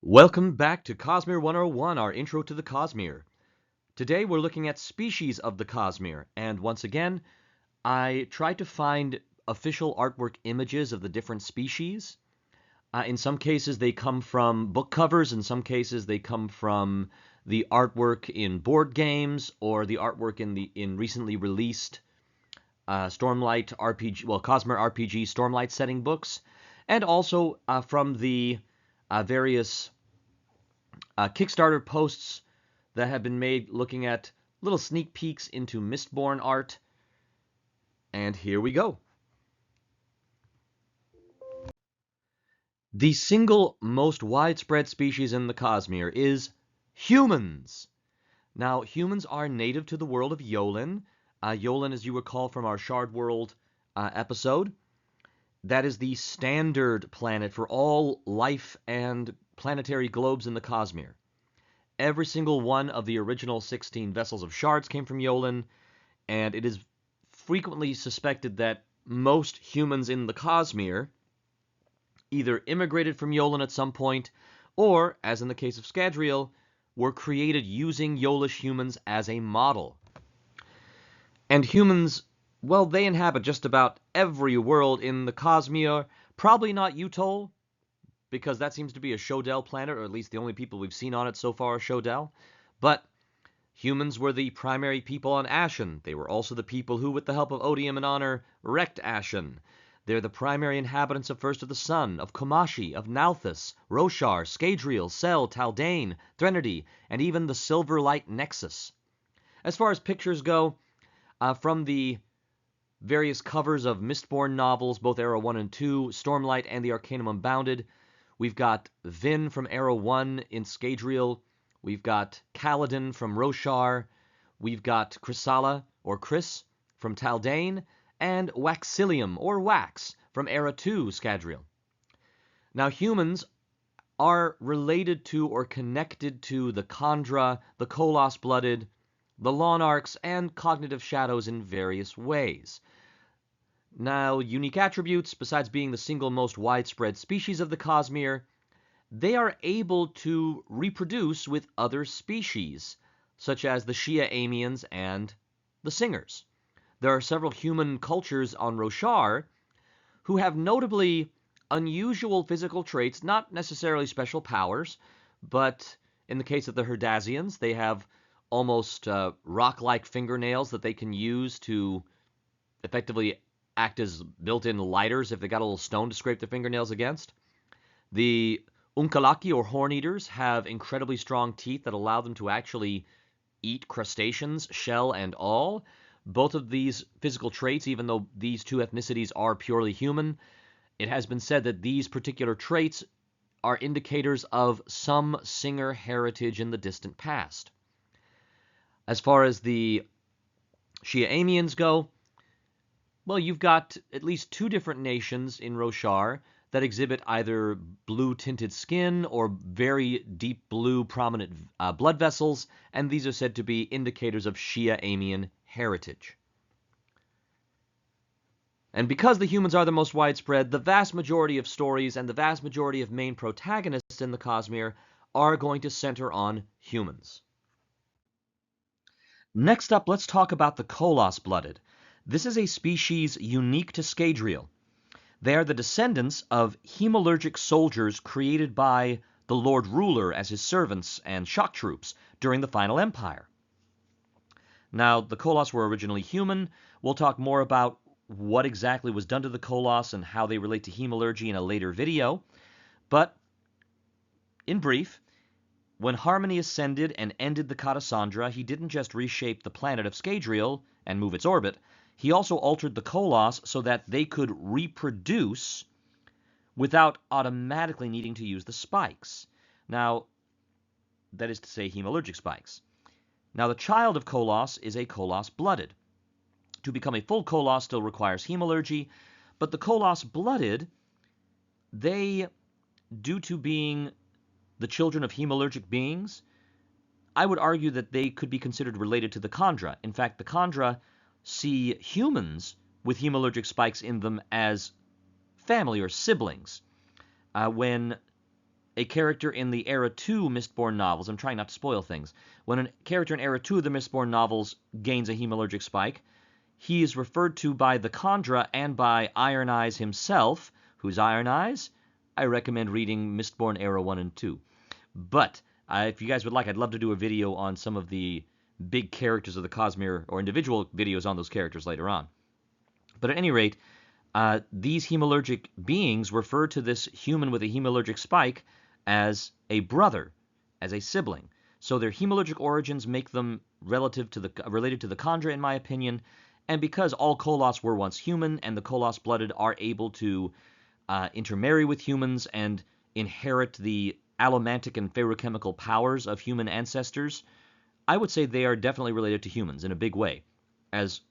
Welcome back to Cosmere 101, our intro to the Cosmere. Today we're looking at species of the Cosmere, and once again, I tried to find official artwork images of the different species. In some cases they come from book covers, in some cases they come from the artwork in board games, or the artwork in recently released Stormlight RPG, Cosmere RPG Stormlight setting books, and also from the various Kickstarter posts that have been made looking at little sneak peeks into Mistborn art. And here we go. The single most widespread species in the Cosmere is humans. Now, humans are native to the world of Yolen. Yolen, as you recall from our Shard World episode, that is the standard planet for all life and planetary globes in the Cosmere. Every single one of the original 16 vessels of shards came from Yolen, and it is frequently suspected that most humans in the Cosmere either immigrated from Yolen at some point, or, as in the case of Scadrial, were created using Yolish humans as a model. And humans, well, they inhabit just about every world in the Cosmere, probably not Utol, because that seems to be a Shodel planet, or at least the only people we've seen on it so far are Shodel. But humans were the primary people on Ashen. They were also the people who, with the help of Odium and Honor, wrecked Ashen. They're the primary inhabitants of First of the Sun, of Komashi, of Nalthus, Roshar, Scadrial, Sel, Taldane, Threnody, and even the Silverlight Nexus. As far as pictures go, from the various covers of Mistborn novels, both Era 1 and 2, Stormlight, and the Arcanum Unbounded, we've got Vin from Era 1 in Scadrial. We've got Kaladin from Roshar. We've got Chrysala, or Chris, from Taldane. And Waxilium, or Wax, from Era 2 Scadrial. Now, humans are related to or connected to the Kandra, the Koloss-blooded, the Lawnarchs, and Cognitive Shadows in various ways. Now, unique attributes, besides being the single most widespread species of the Cosmere, they are able to reproduce with other species, such as the Shia-Amians and the Singers. There are several human cultures on Roshar who have notably unusual physical traits, not necessarily special powers, but in the case of the Herdazians, they have almost rock-like fingernails that they can use to effectively act as built-in lighters if they got a little stone to scrape their fingernails against. The Unkalaki, or horn-eaters, have incredibly strong teeth that allow them to actually eat crustaceans, shell and all. Both of these physical traits, even though these two ethnicities are purely human, it has been said that these particular traits are indicators of some Singer heritage in the distant past. As far as the Shia-Amians go, well, you've got at least two different nations in Roshar that exhibit either blue-tinted skin or very deep blue prominent blood vessels, and these are said to be indicators of Shia-Amian heritage. And because the humans are the most widespread, the vast majority of stories and the vast majority of main protagonists in the Cosmere are going to center on humans. Next up, let's talk about the Koloss-blooded. This is a species unique to Scadrial. They are the descendants of hemalurgic soldiers created by the Lord Ruler as his servants and shock troops during the Final Empire. Now, the Koloss were originally human. We'll talk more about what exactly was done to the Koloss and how they relate to hemalurgy in a later video. But, in brief, when Harmony ascended and ended the Kataszandra, he didn't just reshape the planet of Scadrial and move its orbit. He also altered the Koloss so that they could reproduce without automatically needing to use the spikes. Now, that is to say, hemalurgic spikes. Now, the child of Koloss is a Koloss-blooded. To become a full Koloss still requires hemalurgy, but the Koloss-blooded, they, due to being the children of hemalurgic beings, I would argue that they could be considered related to the Kandra. In fact, the Kandra see humans with hemalurgic spikes in them as family or siblings. When a character in the Era 2 Mistborn novels, I'm trying not to spoil things, when a character in Era 2 of the Mistborn novels gains a hemalurgic spike, he is referred to by the Khandra and by Iron Eyes himself. Who's Iron Eyes? I recommend reading Mistborn Era 1 and 2. But if you guys would like, I'd love to do a video on some of the big characters of the Cosmere, or individual videos on those characters later on. But at any rate, these hemalurgic beings refer to this human with a hemalurgic spike as a brother, as a sibling. So their hemalurgic origins make them related to the Khandra, in my opinion. And because all Koloss were once human, and the Koloss-blooded are able to intermarry with humans and inherit the allomantic and feruchemical powers of human ancestors, I would say they are definitely related to humans in a big way, as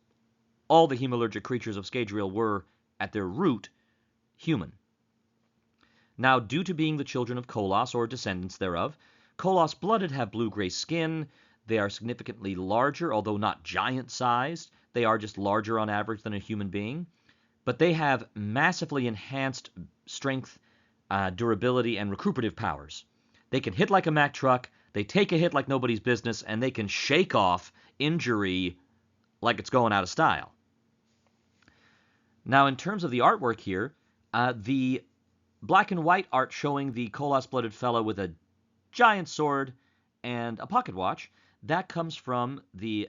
all the hemalurgic creatures of Scadrial were, at their root, human. Now, due to being the children of Koloss, or descendants thereof, Koloss-blooded have blue-gray skin. They are significantly larger, although not giant-sized. They are just larger on average than a human being. But they have massively enhanced strength, durability, and recuperative powers. They can hit like a Mack truck, they take a hit like nobody's business, and they can shake off injury like it's going out of style. Now, in terms of the artwork here, the black and white art showing the Koloss-blooded fellow with a giant sword and a pocket watch, that comes from the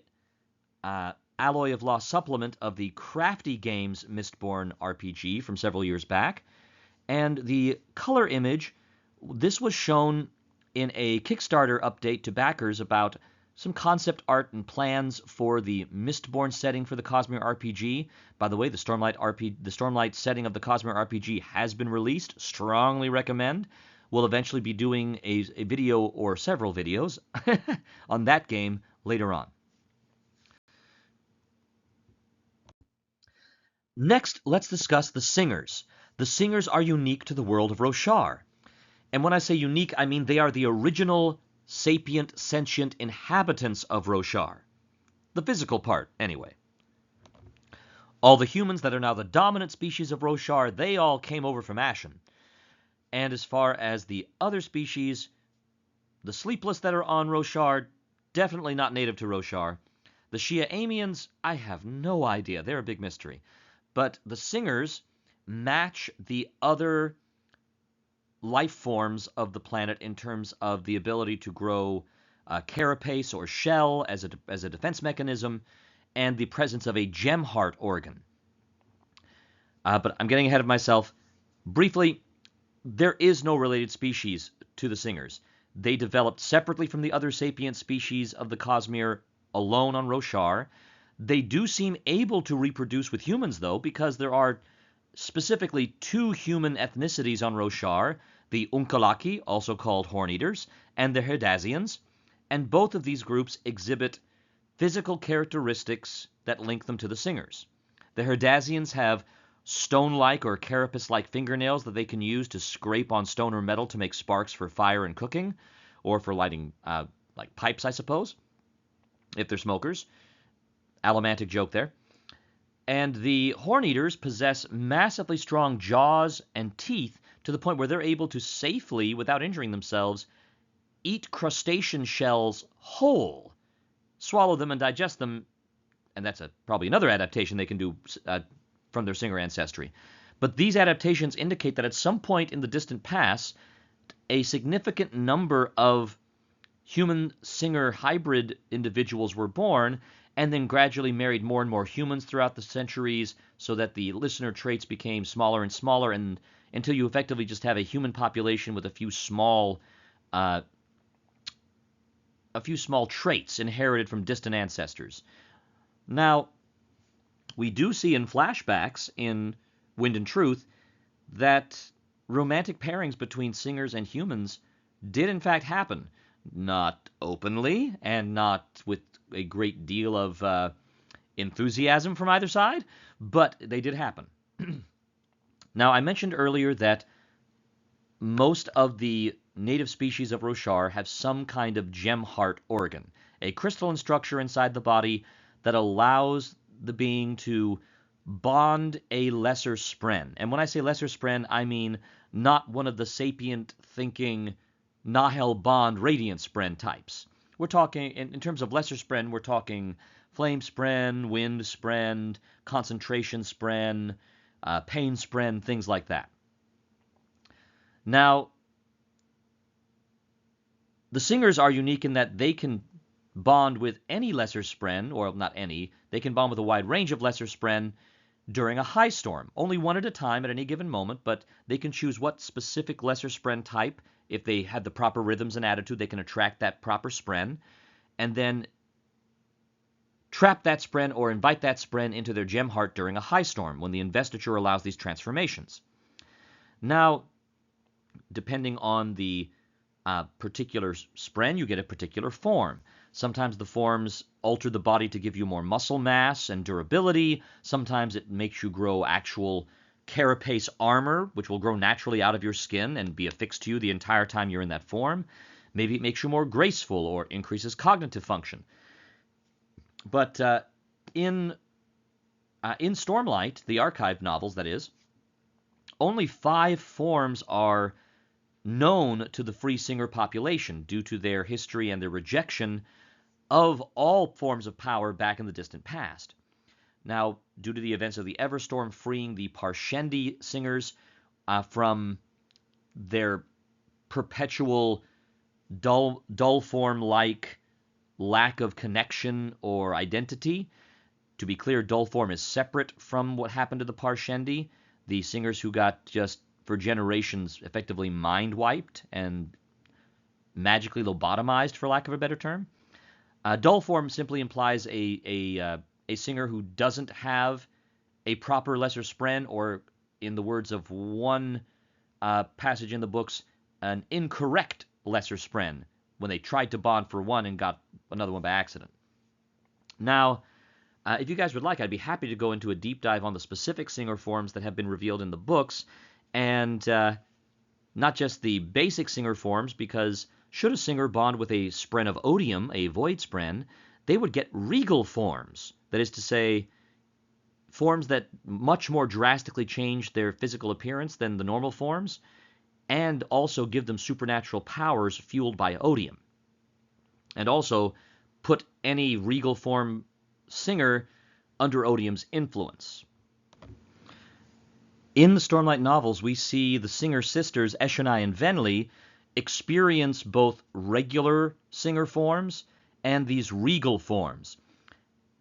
Alloy of Law supplement of the Crafty Games Mistborn RPG from several years back. And the color image, this was shown in a Kickstarter update to backers about some concept art and plans for the Mistborn setting for the Cosmere RPG. By the way, the Stormlight setting of the Cosmere RPG has been released. Strongly recommend. We'll eventually be doing a video or several videos on that game later on. Next, let's discuss the Singers. The Singers are unique to the world of Roshar. And when I say unique, I mean they are the original sapient, sentient inhabitants of Roshar. The physical part, anyway. All the humans that are now the dominant species of Roshar, they all came over from Ashen. And as far as the other species, the Sleepless that are on Roshar, definitely not native to Roshar. The Shia-Amians, I have no idea. They're a big mystery. But the Singers match the other life forms of the planet in terms of the ability to grow carapace or shell as a defense mechanism, and the presence of a gem heart organ. But I'm getting ahead of myself. Briefly, there is no related species to the Singers. They developed separately from the other sapient species of the Cosmere, alone on Roshar. They do seem able to reproduce with humans, though, because there are specifically two human ethnicities on Roshar, the Unkalaki, also called Horn-Eaters, and the Herdazians, and both of these groups exhibit physical characteristics that link them to the Singers. The Herdazians have stone-like or carapace-like fingernails that they can use to scrape on stone or metal to make sparks for fire and cooking, or for lighting like pipes, I suppose, if they're smokers. Allomantic joke there. And the Horn-Eaters possess massively strong jaws and teeth to the point where they're able to safely, without injuring themselves, eat crustacean shells whole, swallow them and digest them, and that's probably another adaptation they can do from their Singer ancestry. But these adaptations indicate that at some point in the distant past, a significant number of human-Singer hybrid individuals were born, and then gradually married more and more humans throughout the centuries, so that the listener traits became smaller and smaller, and until you effectively just have a human population with a few small traits inherited from distant ancestors. Now, we do see in flashbacks in Wind and Truth that romantic pairings between Singers and humans did in fact happen. Not openly, and not with a great deal of enthusiasm from either side, but they did happen. Now, I mentioned earlier that most of the native species of Roshar have some kind of gem heart organ, a crystalline structure inside the body that allows the being to bond a lesser spren. And when I say lesser spren, I mean not one of the sapient thinking Nahel Bond radiant spren types. We're talking, in terms of lesser spren, we're talking flame spren, wind spren, concentration spren, pain spren, things like that. Now, the singers are unique in that they can bond with any lesser spren, or not any, they can bond with a wide range of lesser spren during a high storm. Only one at a time at any given moment, but they can choose what specific lesser spren type. If they have the proper rhythms and attitude, they can attract that proper spren, and then trap that spren or invite that spren into their gem heart during a high storm, when the investiture allows these transformations. Now, depending on the particular spren, you get a particular form. Sometimes the forms alter the body to give you more muscle mass and durability. Sometimes it makes you grow actual carapace armor, which will grow naturally out of your skin and be affixed to you the entire time you're in that form. Maybe it makes you more graceful or increases cognitive function. But in Stormlight, the archive novels, that is, only 5 forms are known to the free singer population due to their history and their rejection of all forms of power back in the distant past. Now, due to the events of the Everstorm freeing the Parshendi singers from their perpetual dull form-like lack of connection or identity. To be clear, dull form is separate from what happened to the Parshendi, the singers who got just for generations effectively mind-wiped and magically lobotomized, for lack of a better term. Dull form simply implies a singer who doesn't have a proper lesser spren, or in the words of one passage in the books, an incorrect lesser spren, when they tried to bond for one and got another one by accident. Now, if you guys would like, I'd be happy to go into a deep dive on the specific singer forms that have been revealed in the books, and not just the basic singer forms, because should a singer bond with a spren of odium, a void spren, they would get regal forms. That is to say, forms that much more drastically change their physical appearance than the normal forms, and also give them supernatural powers fueled by odium. And also put any regal form singer under odium's influence. In the Stormlight novels, we see the singer sisters, Eshonai and Venli, experience both regular singer forms and these regal forms.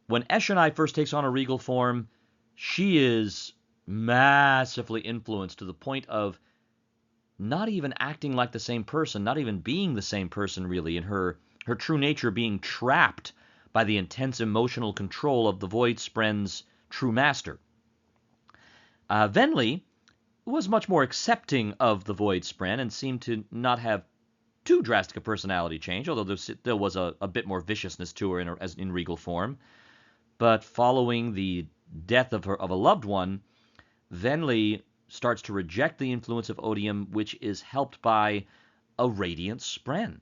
When Eshonai first takes on a regal form, she is massively influenced to the point of not even acting like the same person, not even being the same person really, in her true nature being trapped by the intense emotional control of the Void Spren's true master. Venli was much more accepting of the Void Spren and seemed to not have too drastic a personality change, although there still was a bit more viciousness to her in regal form. But following the death of a loved one, Venli starts to reject the influence of odium, which is helped by a radiant spren.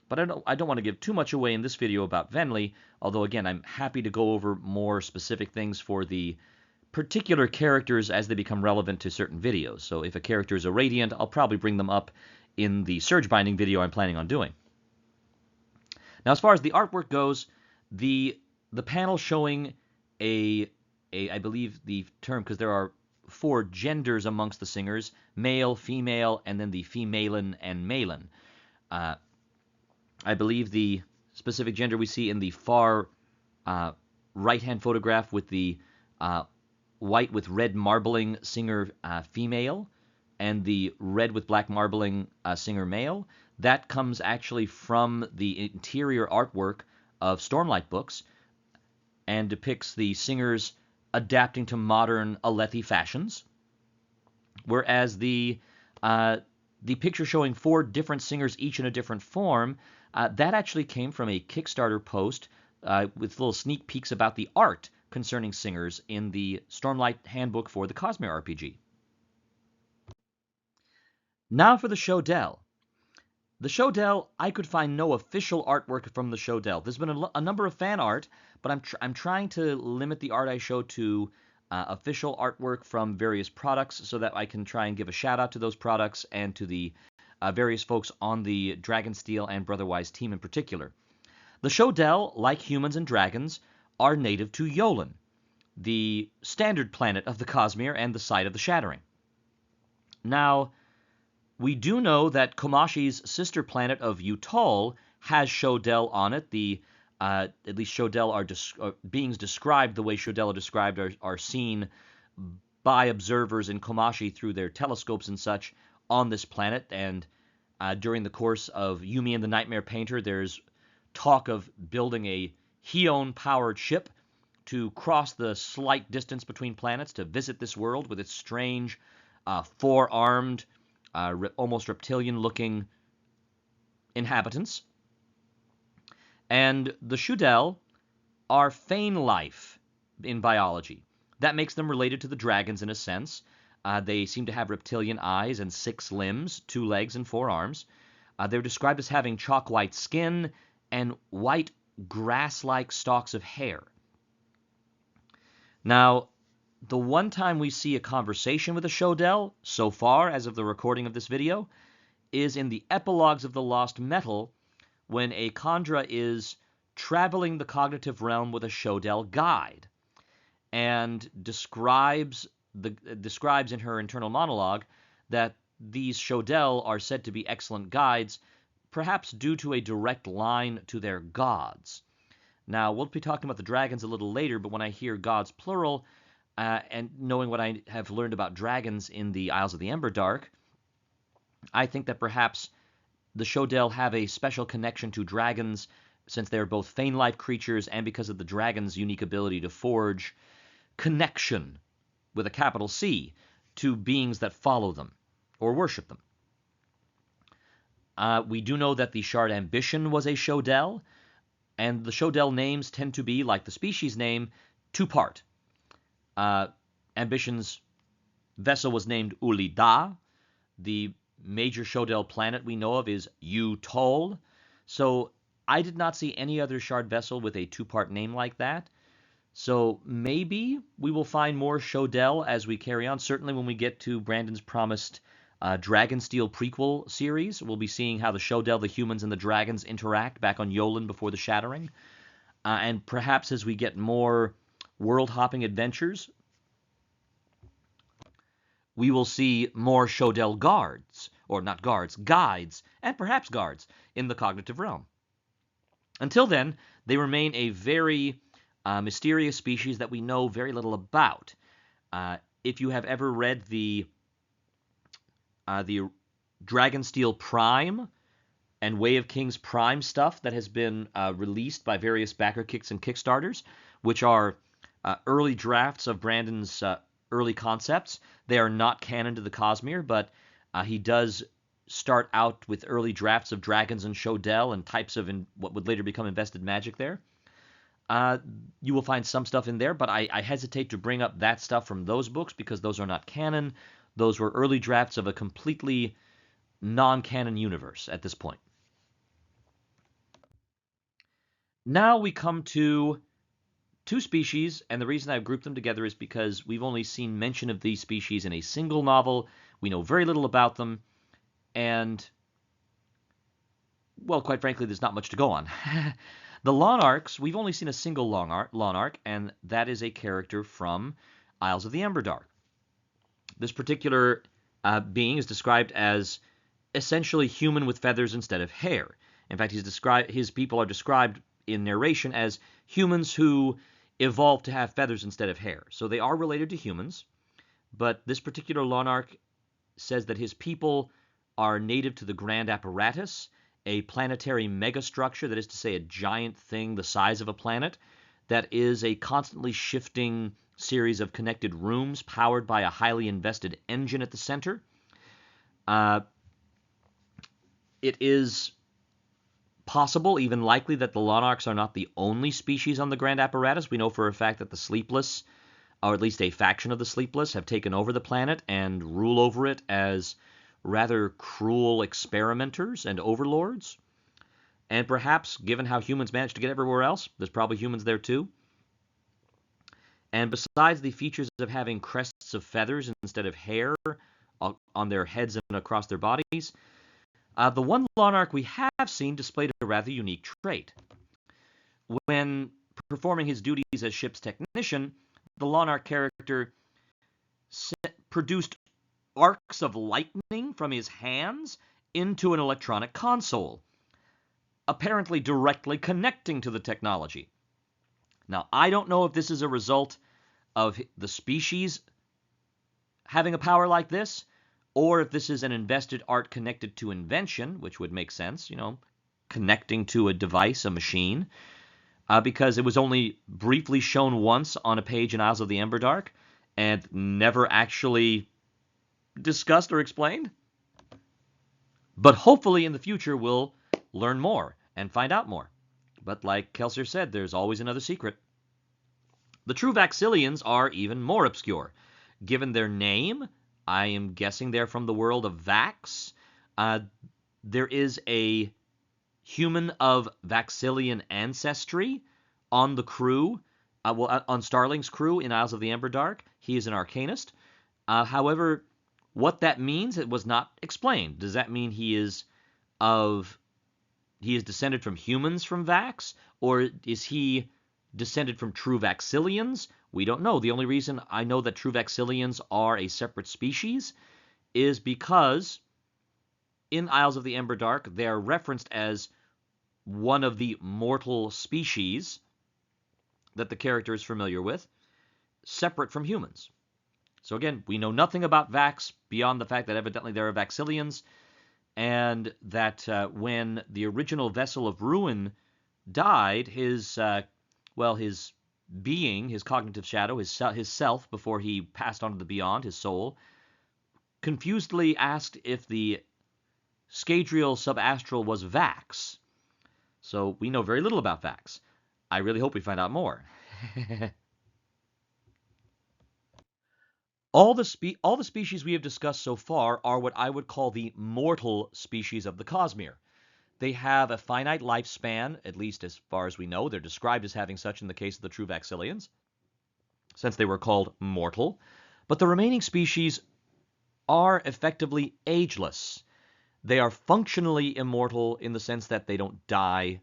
But I don't want to give too much away in this video about Venli, although again, I'm happy to go over more specific things for the particular characters as they become relevant to certain videos. So if a character is a radiant, I'll probably bring them up in the surge binding video I'm planning on doing. Now, as far as the artwork goes, the panel showing I believe the term, because there are 4 genders amongst the singers, male, female, and then the femalin and malin. I believe the specific gender we see in the far right-hand photograph with the white with red marbling singer female, and the red with black marbling singer male, that comes actually from the interior artwork of Stormlight books and depicts the singers adapting to modern Alethi fashions, whereas the picture showing 4 different singers, each in a different form, that actually came from a Kickstarter post with little sneak peeks about the art concerning singers in the Stormlight handbook for the Cosmere RPG. Now for the Shodel. The Shodel, I could find no official artwork from the Shodel. There's been a number of fan art, but I'm trying to limit the art I show to official artwork from various products so that I can try and give a shout out to those products and to the various folks on the Dragonsteel and Brotherwise team in particular. The Shodel, like humans and dragons, are native to Yolen, the standard planet of the Cosmere and the site of the Shattering. Now, we do know that Komashi's sister planet of Utol has Shodel on it. At least Shodel are beings described the way Shodel are described are seen by observers in Komashi through their telescopes and such on this planet. And during the course of Yumi and the Nightmare Painter, there's talk of building a Heon-powered ship to cross the slight distance between planets to visit this world with its strange, four-armed, almost reptilian-looking inhabitants. And the Shudel are feign life in biology. That makes them related to the dragons in a sense. They seem to have reptilian eyes and 6 limbs, 2 legs and 4 arms. They're described as having chalk-white skin and white grass-like stalks of hair. Now, the one time we see a conversation with a Shodel, so far as of the recording of this video, is in the epilogues of the Lost Metal, when a Khandra is traveling the cognitive realm with a Shodel guide, and describes in her internal monologue that these Shodel are said to be excellent guides, perhaps due to a direct line to their gods. Now, we'll be talking about the dragons a little later, but when I hear gods plural, and knowing what I have learned about dragons in the Isles of the Emberdark, I think that perhaps the Shodel have a special connection to dragons, since they're both feign-life creatures and because of the dragon's unique ability to forge connection, with a capital C, to beings that follow them or worship them. We do know that the Shard Ambition was a Shodel, and the Shodel names tend to be, like the species name, two-part. Ambition's vessel was named Ulida. The major Shodel planet we know of is Utol. So I did not see any other Shard vessel with a two-part name like that. So maybe we will find more Shodel as we carry on. Certainly when we get to Brandon's promised Dragonsteel prequel series, we'll be seeing how the Shodel, the humans, and the dragons interact back on Yolen before the Shattering. And perhaps as we get more world-hopping adventures, we will see more Shodel guards, or not guards, guides, and perhaps guards in the cognitive realm. Until then, they remain a very mysterious species that we know very little about. If you have ever read the Dragonsteel Prime and Way of Kings Prime stuff that has been released by various backer kicks and Kickstarters, which are early drafts of Brandon's early concepts. They are not canon to the Cosmere, but he does start out with early drafts of dragons and Shodel and types of what would later become invested magic there. You will find some stuff in there, but I hesitate to bring up that stuff from those books because those are not canon. Those were early drafts of a completely non-canon universe at this point. Now we come to two species, and the reason I've grouped them together is because we've only seen mention of these species in a single novel. We know very little about them, and, well, quite frankly, there's not much to go on. The Lawnarks, we've only seen a single Lawnark, and that is a character from Isles of the Emberdark. This particular being is described as essentially human with feathers instead of hair. In fact, his people are described in narration as humans who evolved to have feathers instead of hair. So they are related to humans, but this particular Lawnark says that his people are native to the Grand Apparatus, a planetary megastructure, that is to say a giant thing the size of a planet, that is a constantly shifting series of connected rooms powered by a highly invested engine at the center. It is possible, even likely, that the Lawnarks are not the only species on the Grand Apparatus. We know for a fact that the Sleepless, or at least a faction of the Sleepless, have taken over the planet and rule over it as rather cruel experimenters and overlords. And perhaps, given how humans managed to get everywhere else, there's probably humans there too. And besides the features of having crests of feathers instead of hair on their heads and across their bodies, the one Lonarch we have seen displayed a rather unique trait. When performing his duties as ship's technician, the Lonarch character produced arcs of lightning from his hands into an electronic console, apparently directly connecting to the technology. Now, I don't know if this is a result of the species having a power like this, or if this is an invested art connected to invention, which would make sense, connecting to a device, a machine, because it was only briefly shown once on a page in Isles of the Emberdark, and never actually discussed or explained. But hopefully in the future we'll learn more and find out more. But like Kelsier said, there's always another secret. The true Vaxillians are even more obscure. Given their name, I am guessing they're from the world of Vax. There is a human of Vaxillian ancestry on the crew, on Starling's crew in Isles of the Emberdark. He is an Arcanist. However, what that means, it was not explained. Does that mean he is descended from humans from Vax, or is he descended from true Vaxillians? We don't know. The only reason I know that true Vaxillians are a separate species is because in Isles of the Emberdark they are referenced as one of the mortal species that the character is familiar with, separate from humans. So again, we know nothing about Vax beyond the fact that evidently there are Vaxillians, and that when the original Vessel of Ruin died, his being, his cognitive shadow, his self, before he passed on to the beyond, his soul, confusedly asked if the Scadrial subastral was Vax. So we know very little about Vax. I really hope we find out more. All the species we have discussed so far are what I would call the mortal species of the Cosmere. They have a finite lifespan, at least as far as we know. They're described as having such in the case of the true Vaxillians, since they were called mortal. But the remaining species are effectively ageless. They are functionally immortal in the sense that they don't die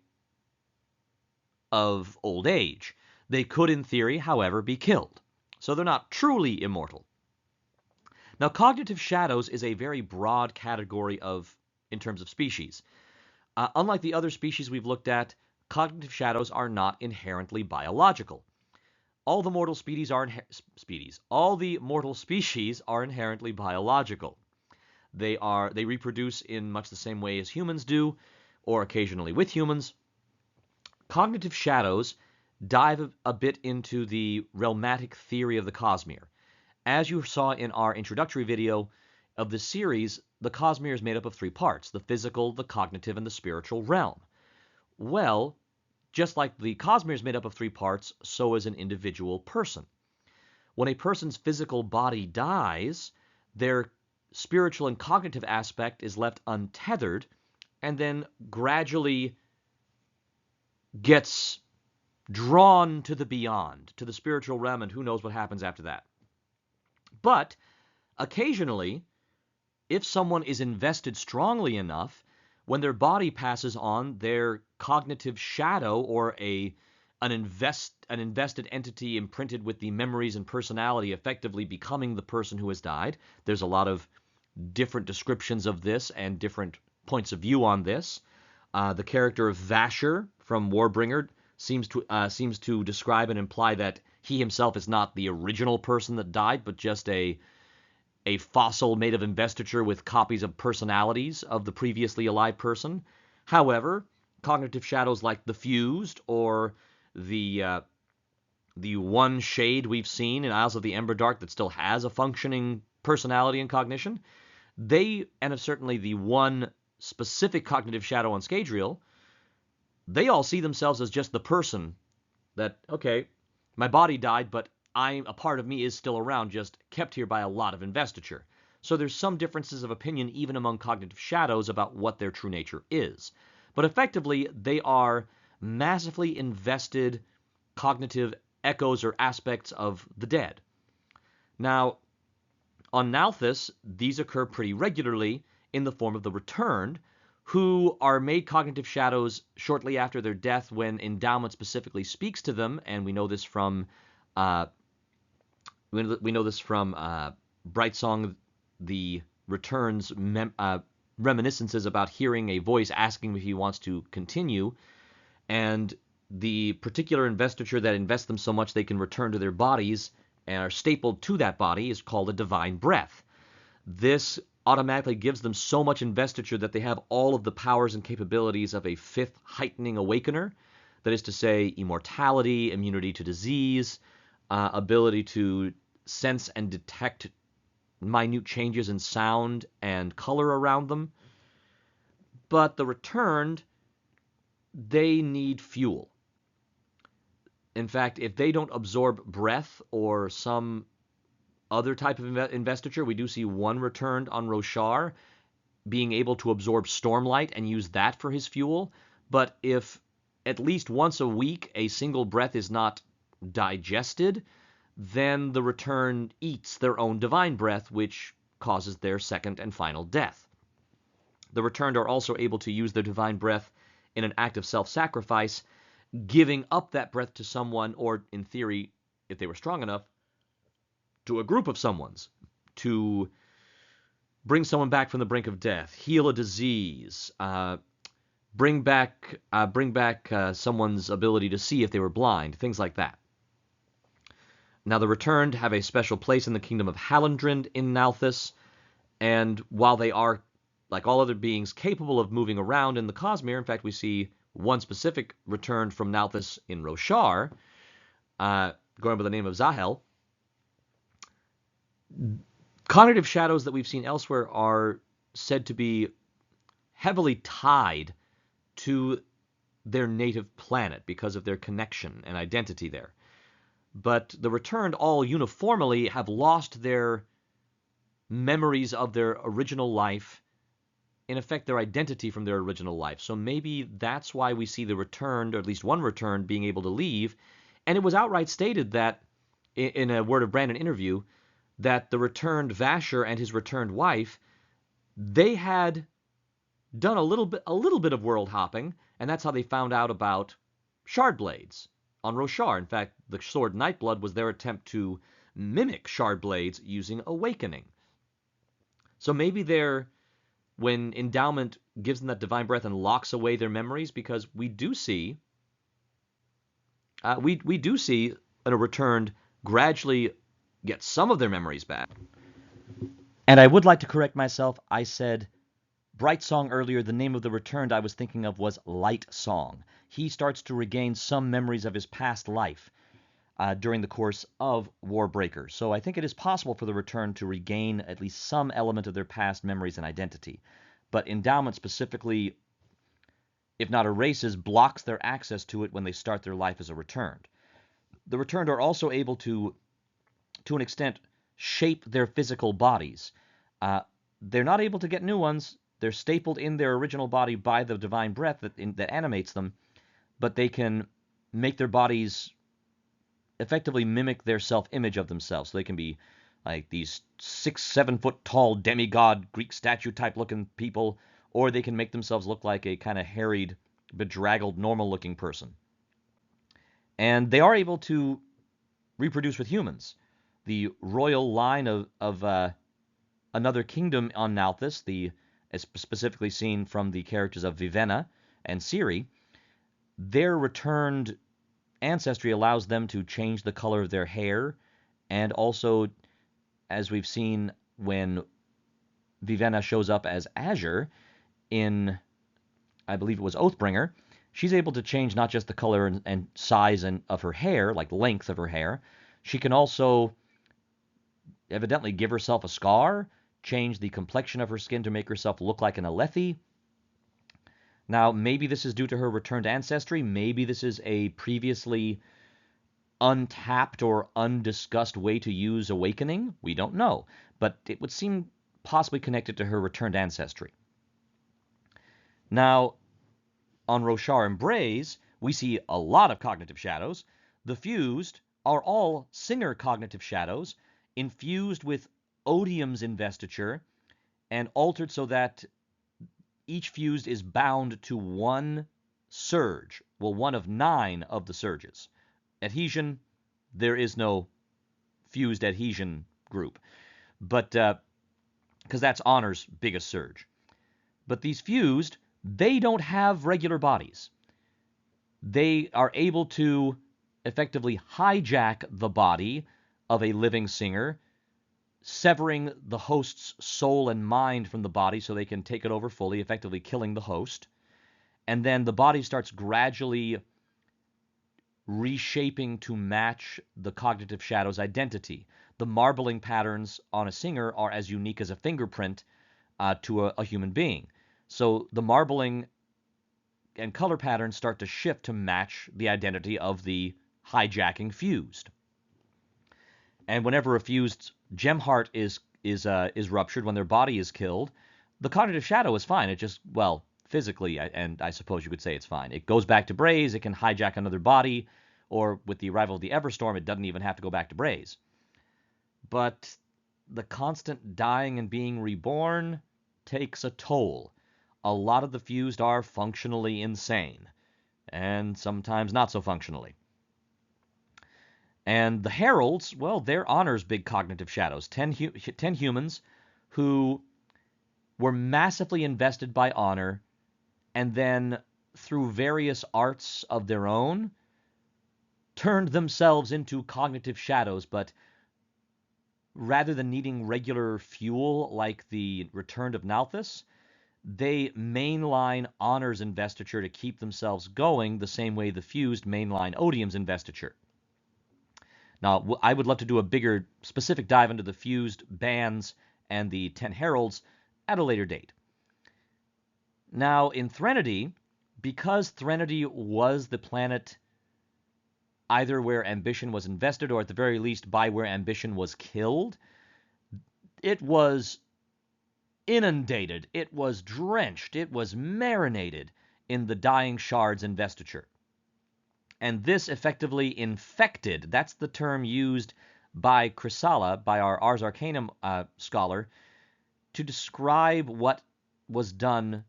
of old age. They could, in theory, however, be killed. So they're not truly immortal. Now, cognitive shadows is a very broad category in terms of species. Unlike the other species we've looked at, cognitive shadows are not inherently biological. All the mortal species are inherently biological. They reproduce in much the same way as humans do, or occasionally with humans. Cognitive shadows dive a bit into the realmatic theory of the Cosmere. As you saw in our introductory video of this series, the Cosmere is made up of three parts: the physical, the cognitive, and the spiritual realm. Well, just like the Cosmere is made up of three parts, so is an individual person. When a person's physical body dies, their spiritual and cognitive aspect is left untethered and then gradually gets drawn to the beyond, to the spiritual realm, and who knows what happens after that. But occasionally, if someone is invested strongly enough, when their body passes on, their cognitive shadow, or an invested entity imprinted with the memories and personality effectively becoming the person who has died. There's a lot of different descriptions of this and different points of view on this. The character of Vasher from Warbringer seems to describe and imply that he himself is not the original person that died, but just a fossil made of investiture with copies of personalities of the previously alive person. However, cognitive shadows like the Fused, or the one shade we've seen in Isles of the Emberdark that still has a functioning personality and cognition, and certainly the one specific cognitive shadow on Scadrial, they all see themselves as just the person that, okay, my body died, but a part of me is still around, just kept here by a lot of investiture. So there's some differences of opinion even among cognitive shadows about what their true nature is. But effectively, they are massively invested cognitive echoes or aspects of the dead. Now, on Nalthis, these occur pretty regularly in the form of the returned, who are made cognitive shadows shortly after their death when endowment specifically speaks to them, and we know this from Brightsong, the return's reminiscences about hearing a voice asking if he wants to continue, and the particular investiture that invests them so much they can return to their bodies and are stapled to that body is called a divine breath. This automatically gives them so much investiture that they have all of the powers and capabilities of a fifth heightening awakener. That is to say, immortality, immunity to disease, ability to sense and detect minute changes in sound and color around them. But the returned, they need fuel. In fact, if they don't absorb breath or some other type of investiture, we do see one returned on Roshar being able to absorb stormlight and use that for his fuel. But if at least once a week a single breath is not digested, then the return eats their own divine breath, which causes their second and final death. The returned are also able to use their divine breath in an act of self-sacrifice, giving up that breath to someone, or in theory, if they were strong enough, to a group of someone's, to bring someone back from the brink of death, heal a disease, bring back someone's ability to see if they were blind, things like that. Now, the returned have a special place in the kingdom of Hallandrind in Nalthis, and while they are, like all other beings, capable of moving around in the Cosmere, in fact, we see one specific returned from Nalthis in Roshar, going by the name of Zahel. Cognitive shadows that we've seen elsewhere are said to be heavily tied to their native planet because of their connection and identity there. But the returned all uniformly have lost their memories of their original life, in effect their identity from their original life. So maybe that's why we see the returned, or at least one returned, being able to leave. And it was outright stated that, in a Word of Brandon interview, that the returned Vasher and his returned wife, they had done a little bit of world hopping, and that's how they found out about Shardblades on Roshar. In fact, the sword Nightblood was their attempt to mimic Shardblades using Awakening. So maybe when endowment gives them that divine breath and locks away their memories, because we do see a returned gradually get some of their memories back. And I would like to correct myself. I said Brightsong earlier. The name of the returned I was thinking of was Lightsong. He starts to regain some memories of his past life during the course of Warbreaker. So I think it is possible for the returned to regain at least some element of their past memories and identity. But endowment specifically, if not erases, blocks their access to it when they start their life as a returned. The returned are also able to an extent, shape their physical bodies. They're not able to get new ones. They're stapled in their original body by the divine breath that animates them, but they can make their bodies effectively mimic their self-image of themselves. So they can be like these 6-7 foot tall demigod Greek statue type looking people, or they can make themselves look like a kind of harried, bedraggled, normal looking person. And they are able to reproduce with humans. The royal line of another kingdom on Nalthis, as specifically seen from the characters of Vivenna and Ciri, their returned ancestry allows them to change the color of their hair, and also, as we've seen when Vivenna shows up as Azure in, I believe it was Oathbringer, she's able to change not just the color and size of her hair, like length of her hair, she can also evidently give herself a scar, change the complexion of her skin to make herself look like an Alethi. Now, maybe this is due to her returned ancestry. Maybe this is a previously untapped or undiscussed way to use Awakening. We don't know. But it would seem possibly connected to her returned ancestry. Now, on Roshar and Braze, we see a lot of cognitive shadows. The Fused are all Singer cognitive shadows, infused with odium's investiture, and altered so that each fused is bound to one surge, well, one of 9 of the surges. Adhesion, there is no fused adhesion group, but because that's Honor's biggest surge. But these fused, they don't have regular bodies. They are able to effectively hijack the body of a living Singer, severing the host's soul and mind from the body so they can take it over fully, effectively killing the host. And then the body starts gradually reshaping to match the cognitive shadow's identity. The marbling patterns on a Singer are as unique as a fingerprint to a human being. So the marbling and color patterns start to shift to match the identity of the hijacking fused. And whenever a fused gem heart is ruptured, when their body is killed, the cognitive shadow is fine. It just, well, physically, and I suppose you could say it's fine. It goes back to Braze. It can hijack another body, or with the arrival of the Everstorm, it doesn't even have to go back to Braze. But the constant dying and being reborn takes a toll. A lot of the fused are functionally insane, and sometimes not so functionally. And the Heralds, well, they're Honor's big cognitive shadows. 10 humans who were massively invested by Honor, and then through various arts of their own, turned themselves into cognitive shadows, but rather than needing regular fuel like the Return of Nalthus, they mainline Honor's investiture to keep themselves going the same way the fused mainline Odium's investiture. Now, I would love to do a bigger specific dive into the fused bands and the 10 heralds at a later date. Now, in Threnody, because Threnody was the planet either where ambition was invested or at the very least by where ambition was killed, it was inundated, it was drenched, it was marinated in the dying shard's investiture. And this effectively infected, that's the term used by Chrysala, by our Ars Arcanum scholar, to describe what was done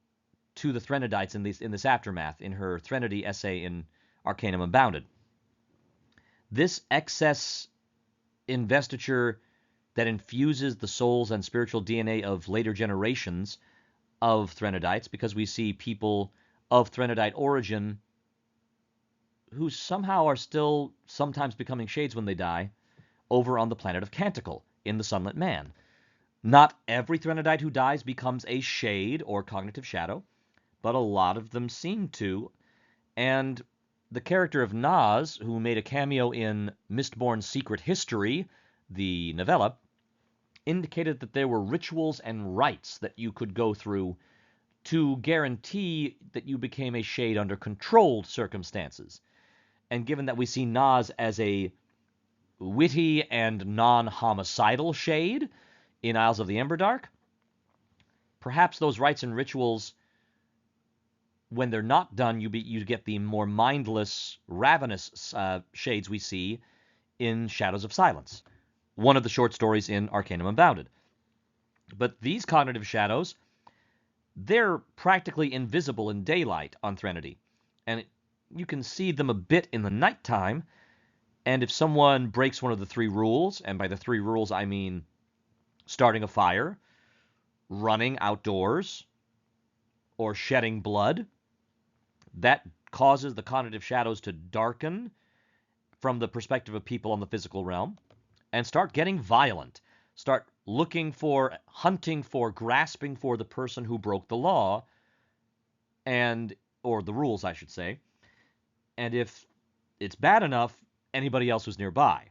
to the Threnodites in this aftermath, in her Threnody essay in Arcanum Unbounded. This excess investiture that infuses the souls and spiritual DNA of later generations of Threnodites, because we see people of Threnodite origin who somehow are still sometimes becoming shades when they die, over on the planet of Canticle, in the Sunlit Man. Not every Threnodite who dies becomes a shade or cognitive shadow, but a lot of them seem to, and the character of Naz, who made a cameo in Mistborn's Secret History, the novella, indicated that there were rituals and rites that you could go through to guarantee that you became a shade under controlled circumstances. And given that we see Naz as a witty and non-homicidal shade in Isles of the Emberdark, perhaps those rites and rituals, when they're not done, you get the more mindless, ravenous shades we see in Shadows of Silence, one of the short stories in Arcanum Unbounded. But these cognitive shadows, they're practically invisible in daylight on Threnody, and you can see them a bit in the nighttime, and if someone breaks one of the 3 rules, and by the 3 rules I mean starting a fire, running outdoors, or shedding blood, that causes the cognitive shadows to darken from the perspective of people on the physical realm and start getting violent, start looking for, hunting for, grasping for the person who broke the law, or the rules, I should say, and if it's bad enough, anybody else who's nearby.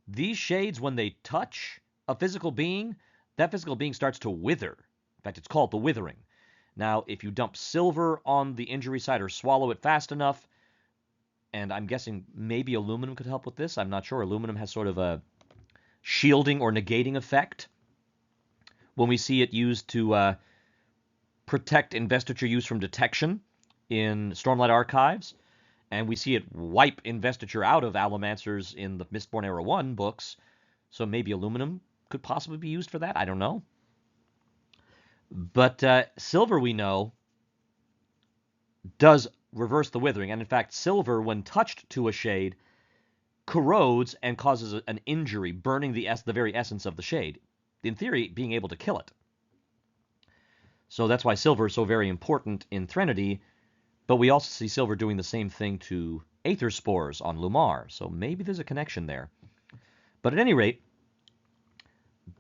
These shades, when they touch a physical being, that physical being starts to wither. In fact, it's called the withering. Now, if you dump silver on the injury site or swallow it fast enough, and I'm guessing maybe aluminum could help with this. I'm not sure. Aluminum has sort of a shielding or negating effect when we see it used to protect investiture use from detection in Stormlight Archives. And we see it wipe investiture out of Allomancers in the Mistborn Era 1 books, so maybe aluminum could possibly be used for that. I don't know. But silver, we know, does reverse the withering. And in fact, silver, when touched to a shade, corrodes and causes an injury, burning the very essence of the shade. In theory, being able to kill it. So that's why silver is so very important in Threnody, but we also see silver doing the same thing to aether spores on Lumar, so maybe there's a connection there. But at any rate,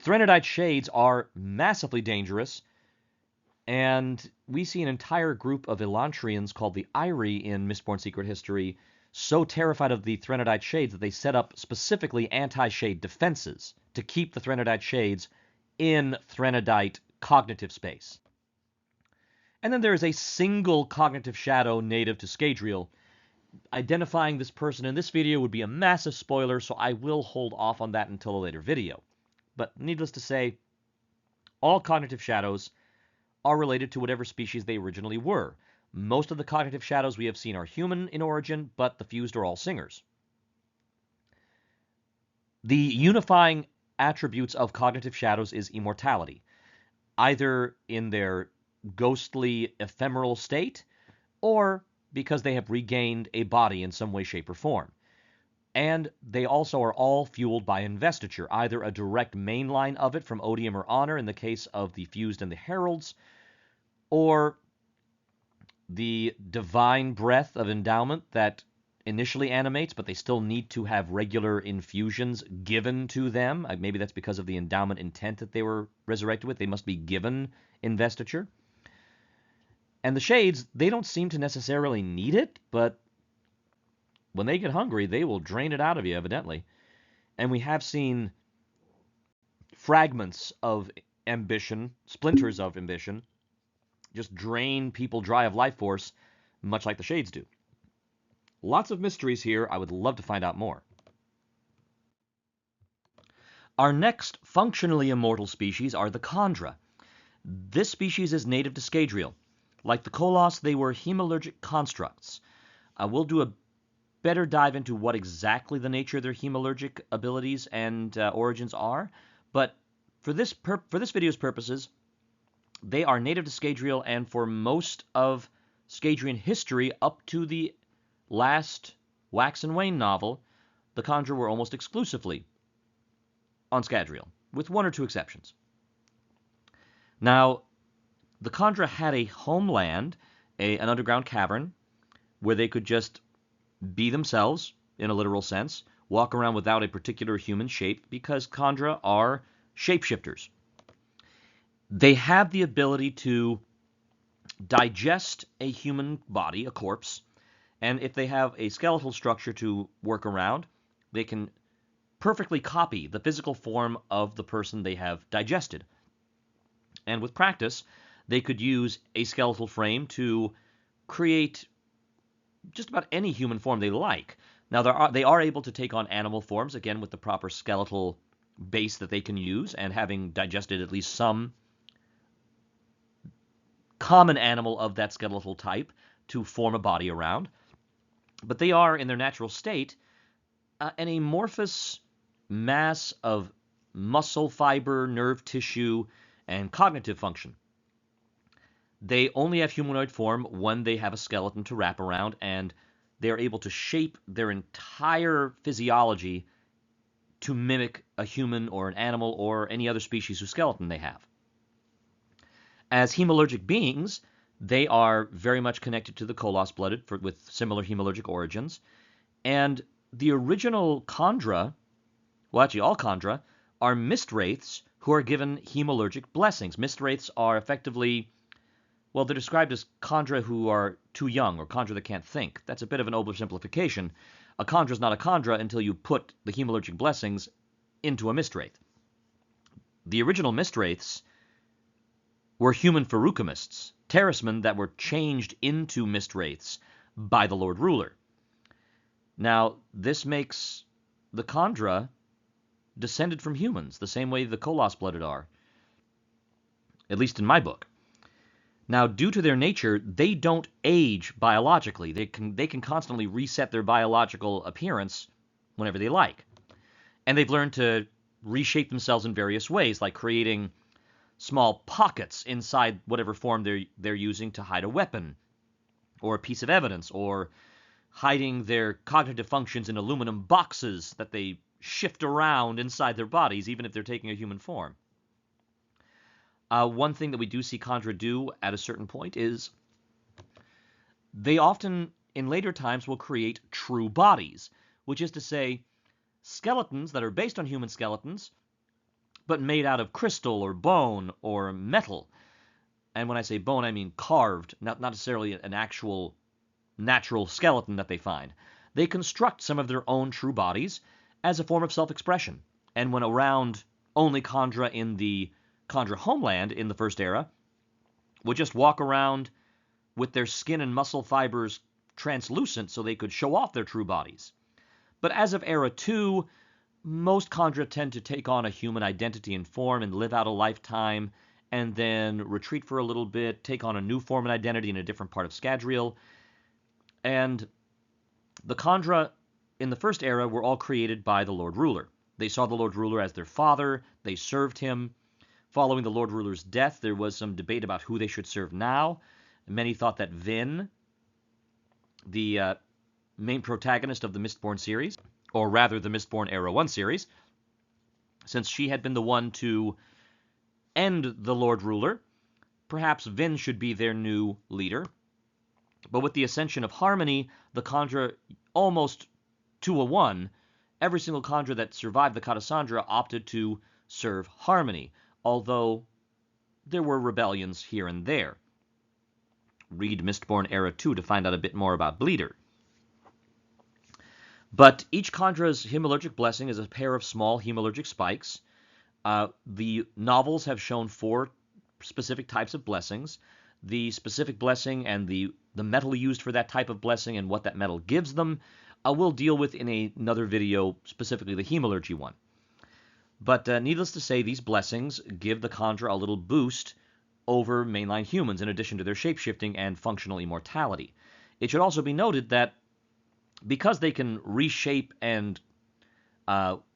Threnodite shades are massively dangerous, and we see an entire group of Elantrians called the Airi in Mistborn Secret History so terrified of the Threnodite shades that they set up specifically anti-shade defenses to keep the Threnodite shades in Threnodite cognitive space. And then there is a single cognitive shadow native to Scadrial. Identifying this person in this video would be a massive spoiler, so I will hold off on that until a later video. But needless to say, all cognitive shadows are related to whatever species they originally were. Most of the cognitive shadows we have seen are human in origin, but the fused are all singers. The unifying attributes of cognitive shadows is immortality, either in their ghostly, ephemeral state, or because they have regained a body in some way, shape, or form. And they also are all fueled by investiture, either a direct main line of it from odium or honor in the case of the fused and the heralds, or the divine breath of endowment that initially animates, but they still need to have regular infusions given to them. Maybe that's because of the endowment intent that they were resurrected with. They must be given investiture. And the shades, they don't seem to necessarily need it, but when they get hungry, they will drain it out of you, evidently. And we have seen fragments of ambition, splinters of ambition, just drain people dry of life force, much like the shades do. Lots of mysteries here. I would love to find out more. Our next functionally immortal species are the Kandra. This species is native to Scadrial. Like the Koloss, they were hemalurgic constructs. We'll do a better dive into what exactly the nature of their hemalurgic abilities and origins are, but for this video's purposes, they are native to Scadrial, and for most of Scadrian history up to the last Wax and Wayne novel, the Kandra were almost exclusively on Scadrial, with one or two exceptions. Now, the Kandra had a homeland, an underground cavern, where they could just be themselves, in a literal sense, walk around without a particular human shape, because Kandra are shapeshifters. They have the ability to digest a human body, a corpse, and if they have a skeletal structure to work around, they can perfectly copy the physical form of the person they have digested. And with practice, they could use a skeletal frame to create just about any human form they like. Now, they are able to take on animal forms, again, with the proper skeletal base that they can use, and having digested at least some common animal of that skeletal type to form a body around. But they are, in their natural state, an amorphous mass of muscle fiber, nerve tissue, and cognitive function. They only have humanoid form when they have a skeleton to wrap around, and they are able to shape their entire physiology to mimic a human or an animal or any other species whose skeleton they have. As hemalurgic beings, they are very much connected to the Koloss-blooded with similar hemalurgic origins, and the original Kandra, well, actually all Kandra, are mist wraiths who are given hemalurgic blessings. Mist wraiths are effectively, well, they're described as Kandra who are too young, or Kandra that can't think. That's a bit of an oversimplification. A Kandra is not a Kandra until you put the hemalurgic blessings into a mist wraith. The original mist wraiths were human Feruchemists, Terrismen that were changed into mist wraiths by the Lord Ruler. Now, this makes the Kandra descended from humans, the same way the Koloss-blooded are, at least in my book. Now, due to their nature, they don't age biologically. They can constantly reset their biological appearance whenever they like. And they've learned to reshape themselves in various ways, like creating small pockets inside whatever form they're using to hide a weapon or a piece of evidence, or hiding their cognitive functions in aluminum boxes that they shift around inside their bodies, even if they're taking a human form. One thing that we do see Kandra do at a certain point is they often, in later times, will create true bodies, which is to say, skeletons that are based on human skeletons, but made out of crystal or bone or metal. And when I say bone, I mean carved, not necessarily an actual natural skeleton that they find. They construct some of their own true bodies as a form of self-expression. And when around, only Kandra in the Kandra homeland in the First Era would just walk around with their skin and muscle fibers translucent so they could show off their true bodies. But as of Era 2, most Kandra tend to take on a human identity and form and live out a lifetime, and then retreat for a little bit, take on a new form and identity in a different part of Scadrial. And the Kandra in the First Era were all created by the Lord Ruler. They saw the Lord Ruler as their father, they served him. Following the Lord Ruler's death, there was some debate about who they should serve now. Many thought that Vin, the main protagonist of the Mistborn series, or rather the Mistborn Era 1 series, since she had been the one to end the Lord Ruler, perhaps Vin should be their new leader. But with the ascension of Harmony, the Kandra, almost 2-1, every single Kandra that survived the Katasandra opted to serve Harmony, although there were rebellions here and there. Read Mistborn Era 2 to find out a bit more about Bleeder. But each Kandra's hemorrhagic blessing is a pair of small hemorrhagic spikes. The novels have shown 4 specific types of blessings. The specific blessing and the metal used for that type of blessing and what that metal gives them, we'll deal with in another video, specifically the hemorrhagy one. But needless to say, these blessings give the Kandra a little boost over mainline humans, in addition to their shapeshifting and functional immortality. It should also be noted that because they can reshape and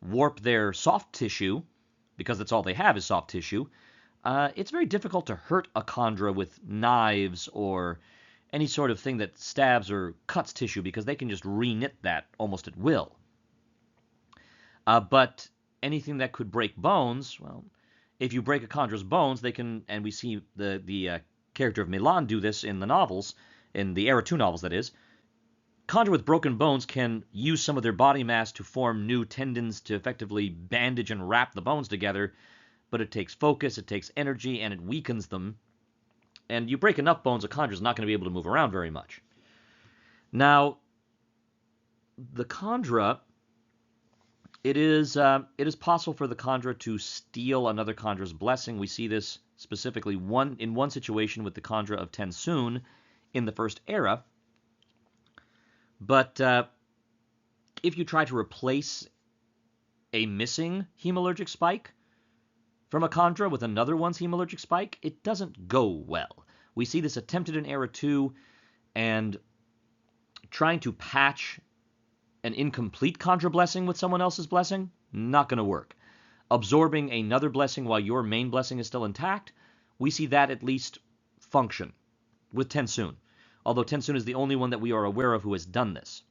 warp their soft tissue, because that's all they have is soft tissue, it's very difficult to hurt a Kandra with knives or any sort of thing that stabs or cuts tissue, because they can just re-knit that almost at will. But anything that could break bones, well, if you break a Kandra's bones, they can, and we see the character of Milan do this in the novels, in the Era 2 novels, that is. Kandra with broken bones can use some of their body mass to form new tendons to effectively bandage and wrap the bones together, but it takes focus, it takes energy, and it weakens them. And you break enough bones, a Kandra's not going to be able to move around very much. Now, the Kandra, it is possible for the Kandra to steal another Kandra's blessing. We see this specifically in one situation with the Kandra of Tensoon in the First Era. But if you try to replace a missing hemorrhagic spike from a Kandra with another one's hemorrhagic spike, it doesn't go well. We see this attempted in Era 2, and trying to patch an incomplete Kandra blessing with someone else's blessing, not going to work. Absorbing another blessing while your main blessing is still intact, we see that at least function with Tensoon. Although Tensoon is the only one that we are aware of who has done this.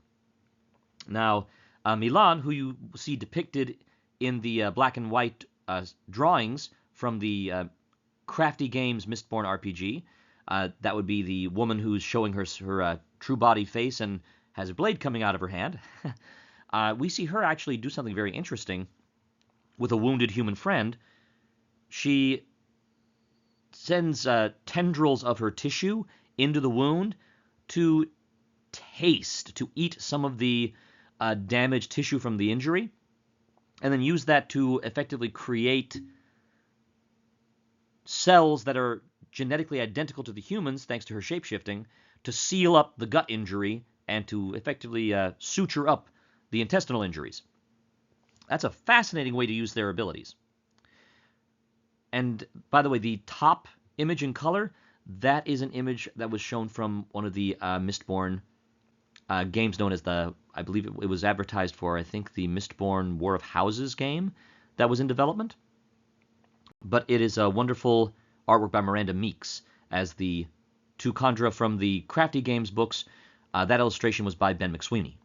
Now, Milan, who you see depicted in the black and white drawings from the Crafty Games Mistborn RPG, that would be the woman who's showing her true body face and has a blade coming out of her hand. We see her actually do something very interesting with a wounded human friend. She sends tendrils of her tissue into the wound to eat some of the damaged tissue from the injury, and then use that to effectively create cells that are genetically identical to the humans, thanks to her shapeshifting, to seal up the gut injury and to effectively suture up the intestinal injuries. That's a fascinating way to use their abilities. And by the way, the top image in color, That is an image that was shown from one of the Mistborn games known as I believe it was advertised for, I think, the Mistborn War of Houses game that was in development. But it is a wonderful artwork by Miranda Meeks as the two Kandra from the Crafty Games books. That illustration was by Ben McSweeney.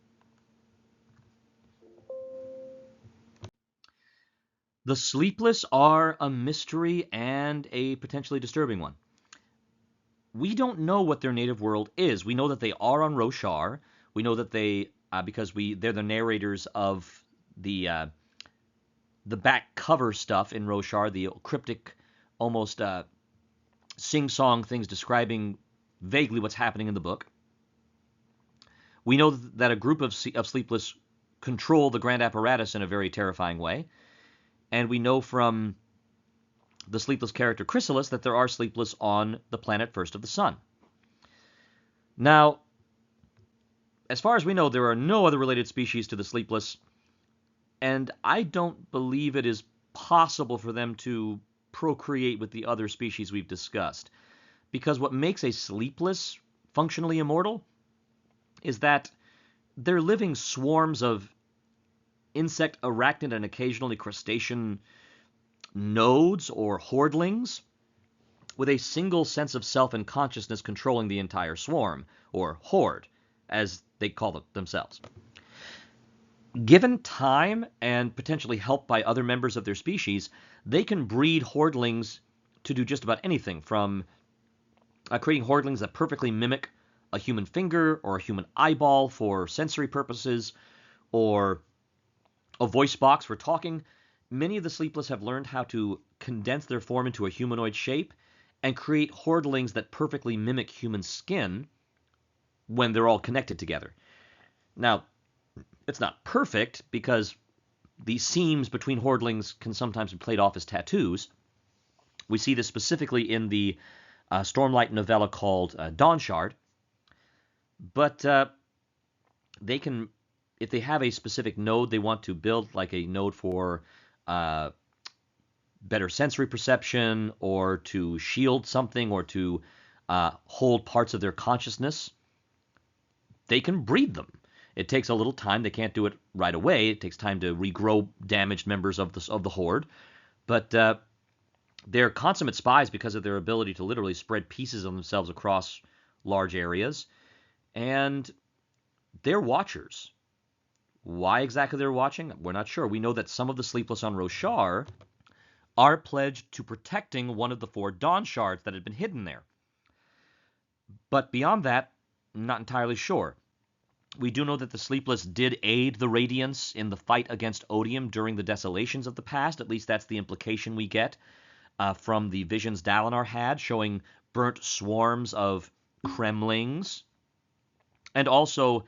The Sleepless are a mystery and a potentially disturbing one. We don't know what their native world is. We know that they are on Roshar. We know that they, because they're the narrators of the back cover stuff in Roshar, the cryptic, almost sing-song things describing vaguely what's happening in the book. We know that a group of Sleepless control the Grand Apparatus in a very terrifying way. And we know from the Sleepless character Chrysalis that there are Sleepless on the planet First of the Sun. Now, as far as we know, there are no other related species to the Sleepless, and I don't believe it is possible for them to procreate with the other species we've discussed. Because what makes a Sleepless functionally immortal is that they're living swarms of insect, arachnid, and occasionally crustacean nodes or hordlings with a single sense of self and consciousness controlling the entire swarm, or horde, as they call themselves. Given time and potentially help by other members of their species, they can breed hordlings to do just about anything, from creating hordlings that perfectly mimic a human finger or a human eyeball for sensory purposes, or a voice box for talking. Many of the Sleepless have learned how to condense their form into a humanoid shape and create hordlings that perfectly mimic human skin when they're all connected together. Now, it's not perfect because the seams between hordlings can sometimes be played off as tattoos. We see this specifically in the Stormlight novella called Dawnshard. But they can, if they have a specific node they want to build, like a node for better sensory perception, or to shield something, or to hold parts of their consciousness, they can breed them. It takes a little time. They can't do it right away. It takes time to regrow damaged members of the horde. But they're consummate spies because of their ability to literally spread pieces of themselves across large areas. And they're watchers. Why exactly they're watching, we're not sure. We know that some of the Sleepless on Roshar are pledged to protecting one of the 4 Dawn Shards that had been hidden there. But beyond that, not entirely sure. We do know that the Sleepless did aid the Radiants in the fight against Odium during the desolations of the past. At least that's the implication we get from the visions Dalinar had, showing burnt swarms of Kremlings. And also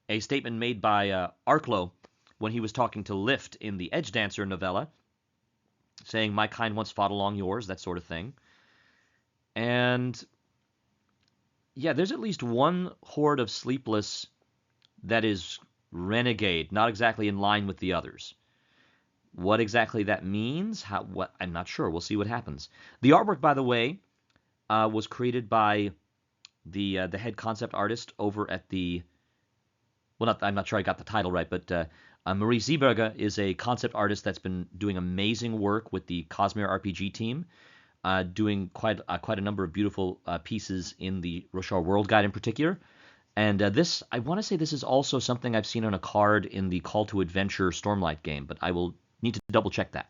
a statement made by Arklo when he was talking to Lift in the Edge Dancer novella, saying, "My kind once fought along yours," that sort of thing. And yeah, there's at least one horde of Sleepless that is renegade, not exactly in line with the others. What exactly that means, I'm not sure. We'll see what happens. The artwork, by the way, was created by the head concept artist over at the, well, I'm not sure I got the title right, but Marie Zieberger is a concept artist that's been doing amazing work with the Cosmere RPG team, doing quite a number of beautiful pieces in the Roshar World Guide in particular. And this, I want to say this is also something I've seen on a card in the Call to Adventure Stormlight game, but I will need to double check that.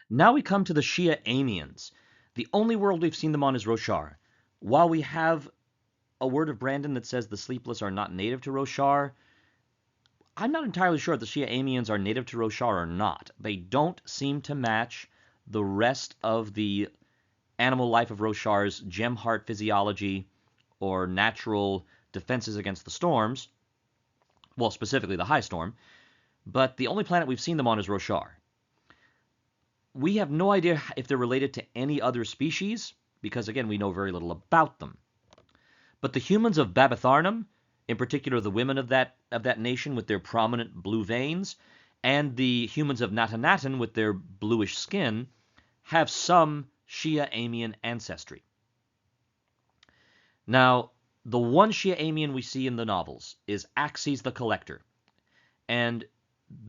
Now we come to the Shia Amians. The only world we've seen them on is Roshar. While we have a word of Brandon that says the Sleepless are not native to Roshar, I'm not entirely sure if the Shia Amians are native to Roshar or not. They don't seem to match the rest of the animal life of Roshar's gem heart physiology or natural defenses against the storms, well, specifically the High Storm, but the only planet we've seen them on is Roshar. We have no idea if they're related to any other species, because again, we know very little about them. But the humans of Babatharnum, in particular the women of that nation with their prominent blue veins, And the humans of Natanatan, with their bluish skin, have some Shia-Amian ancestry. Now, the one Shia-Amian we see in the novels is Axes the Collector. And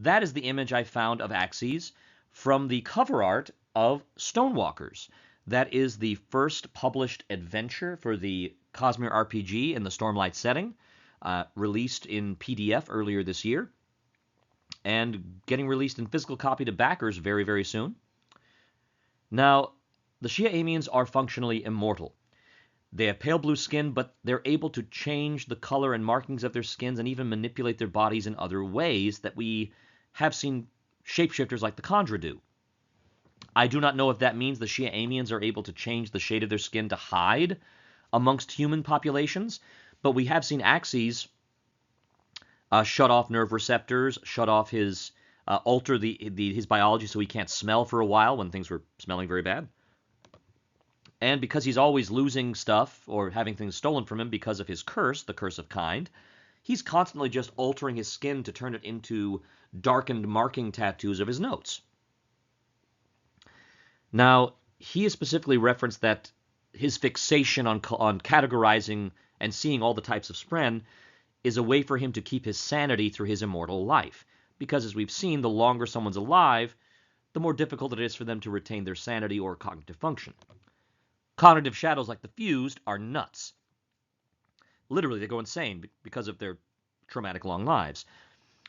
that is the image I found of Axes from the cover art of Stonewalkers. That is the first published adventure for the Cosmere RPG in the Stormlight setting, released in PDF earlier this year, and getting released in physical copy to backers very, very soon. Now, the Shia-Amians are functionally immortal. They have pale blue skin, but they're able to change the color and markings of their skins and even manipulate their bodies in other ways that we have seen shapeshifters like the Kandra do. I do not know if that means the Shia-Amians are able to change the shade of their skin to hide amongst human populations, but we have seen Axes shut off nerve receptors, shut off his alter his biology so he can't smell for a while when things were smelling very bad. And because he's always losing stuff or having things stolen from him because of his curse, the curse of kind, he's constantly just altering his skin to turn it into darkened marking tattoos of his notes. Now, he has specifically referenced that his fixation on categorizing and seeing all the types of spren is a way for him to keep his sanity through his immortal life. Because as we've seen, the longer someone's alive, the more difficult it is for them to retain their sanity or cognitive function. Cognitive shadows like the fused are nuts. Literally, they go insane because of their traumatic long lives.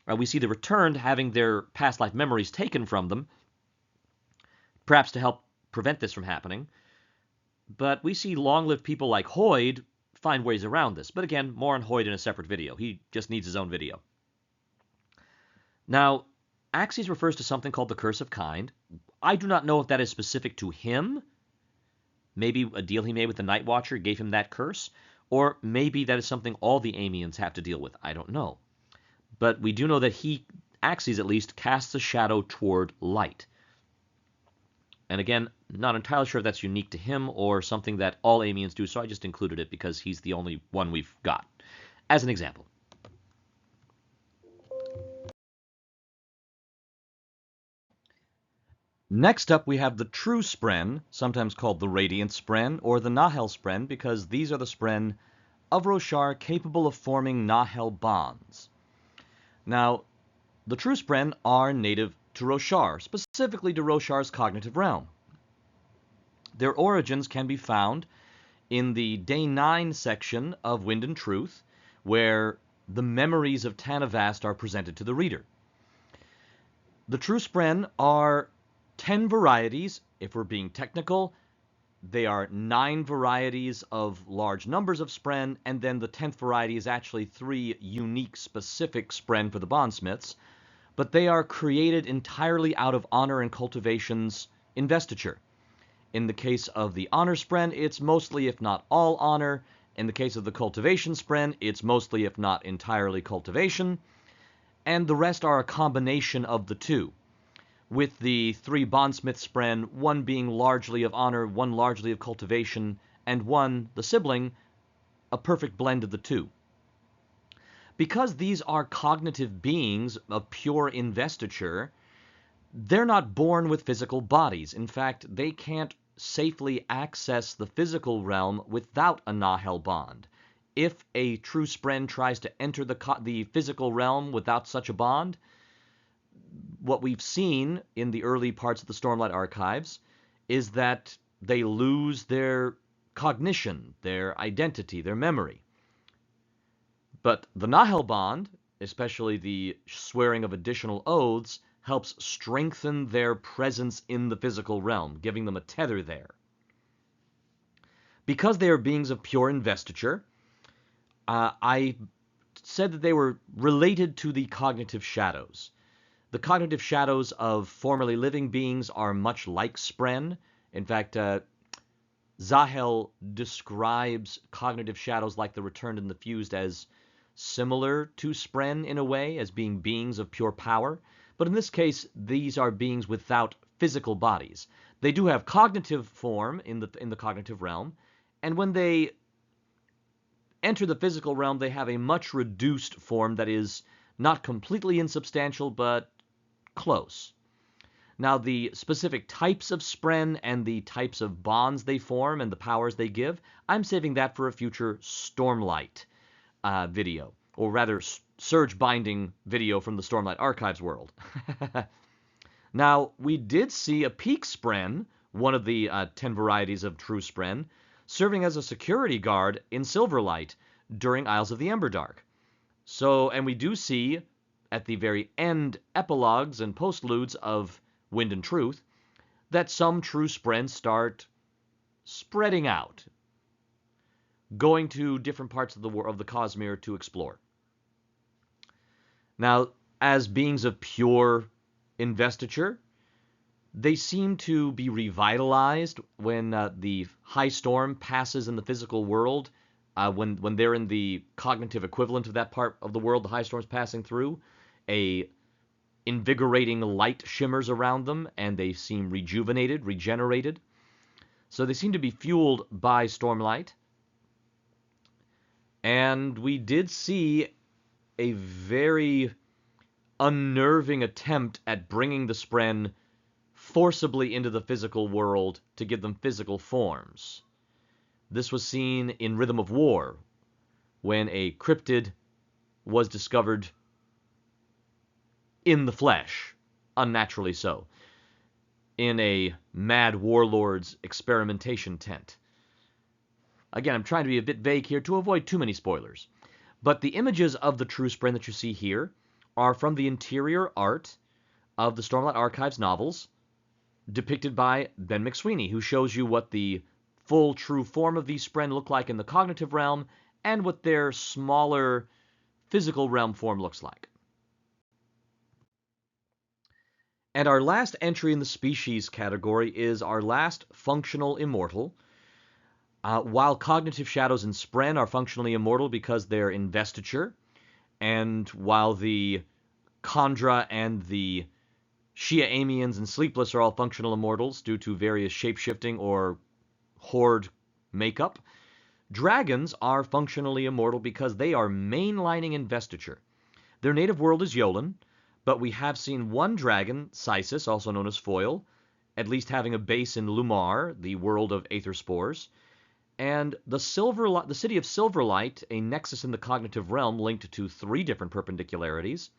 We see the returned having their past life memories taken from them, perhaps to help prevent this from happening. But we see long-lived people like Hoyd find ways around this. But again, more on Hoyd in a separate video. He just needs his own video. Now, Axes refers to something called the Curse of Kind. I do not know if that is specific to him. Maybe a deal he made with the Night Watcher gave him that curse, or maybe that is something all the Amians have to deal with. I don't know. But we do know that he, Axes at least, casts a shadow toward light. And again, not entirely sure if that's unique to him or something that all Amians do, so I just included it because he's the only one we've got, as an example. Next up, we have the true spren, sometimes called the radiant spren or the Nahel spren, because these are the spren of Roshar capable of forming Nahel bonds. Now, the true spren are native to Roshar, specifically to Roshar's cognitive realm. Their origins can be found in the Day 9 section of Wind and Truth, where the memories of Tanavast are presented to the reader. The true spren are 10 varieties. If we're being technical, they are 9 varieties of large numbers of spren, and then the 10th variety is actually 3 unique specific spren for the bondsmiths, but they are created entirely out of honor and cultivation's investiture. In the case of the honor spren, it's mostly, if not all, honor. In the case of the cultivation spren, it's mostly, if not entirely, cultivation, and the rest are a combination of the two, with the 3 bondsmith spren, one being largely of honor, one largely of cultivation, and one, the sibling, a perfect blend of the two. Because these are cognitive beings of pure investiture, they're not born with physical bodies. In fact, they can't safely access the physical realm without a Nahel bond. If a true spren tries to enter the physical realm without such a bond, what we've seen in the early parts of the Stormlight archives is that they lose their cognition, their identity, their memory. But the Nahel bond, especially the swearing of additional oaths, helps strengthen their presence in the physical realm, giving them a tether there. Because they are beings of pure investiture, I said that they were related to the cognitive shadows. The cognitive shadows of formerly living beings are much like spren. In fact, Zahel describes cognitive shadows like the returned and the fused as similar to spren in a way, as being beings of pure power. But in this case, these are beings without physical bodies. They do have cognitive form in the cognitive realm, and when they enter the physical realm, they have a much reduced form that is not completely insubstantial, but close. Now, the specific types of spren and the types of bonds they form and the powers they give, I'm saving that for a future Stormlight video, or rather, Surge Binding video from the Stormlight Archives world. Now, we did see a Peak Spren, one of the 10 varieties of true Spren, serving as a security guard in Silverlight during Isles of the Emberdark. So, and we do see, at the very end epilogues and postludes of Wind and Truth, that some true Spren start spreading out, going to different parts of the Cosmere to explore. Now, as beings of pure investiture, they seem to be revitalized when the high storm passes in the physical world. When they're in the cognitive equivalent of that part of the world the high storm's passing through, a invigorating light shimmers around them, and they seem rejuvenated, regenerated. So they seem to be fueled by Stormlight. And we did see a very unnerving attempt at bringing the Spren forcibly into the physical world to give them physical forms. This was seen in Rhythm of War, when a cryptid was discovered in the flesh, unnaturally so, in a mad warlord's experimentation tent. Again, I'm trying to be a bit vague here to avoid too many spoilers. But the images of the true Spren that you see here are from the interior art of the Stormlight Archives novels, depicted by Ben McSweeney, who shows you what the full true form of these Spren look like in the cognitive realm, and what their smaller physical realm form looks like. And our last entry in the species category is our last functional immortal. While cognitive shadows and Spren are functionally immortal because they're investiture, and while the Khandra and the Shia Amians and Sleepless are all functional immortals due to various shape-shifting or horde makeup, dragons are functionally immortal because they are mainlining investiture. Their native world is Yolen, but we have seen one dragon, Sysis, also known as Foil, at least having a base in Lumar, the world of Aether Spores, and the city of Silverlight, a nexus in the cognitive realm linked to 3 different perpendicularities,